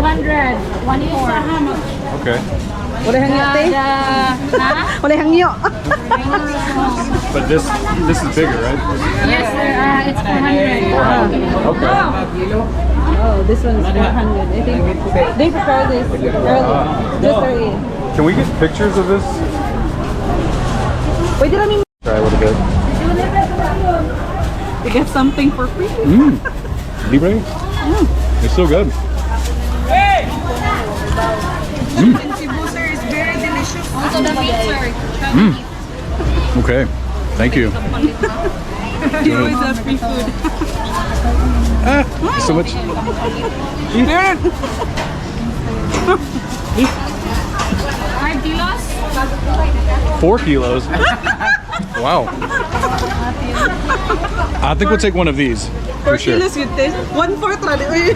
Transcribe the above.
200. 1/4. Okay. Wala hangyo, te. Wala hangyo. But this is bigger, right? Yes, sir. It's 400. Okay. Oh, this one is 400. I think they prepare this early. Just early. Can we get pictures of this? Wait, did I mean Try a little bit. to get something for free? Libre? It's so good. Cebu, sir, is very delicious. Also the meat, sir. Okay. Thank you. You always have free food. So much. 5 kilos? 4 kilos. Wow. I think we'll take one of these. 4 for sure. kilos yun, te. 1/4 rali.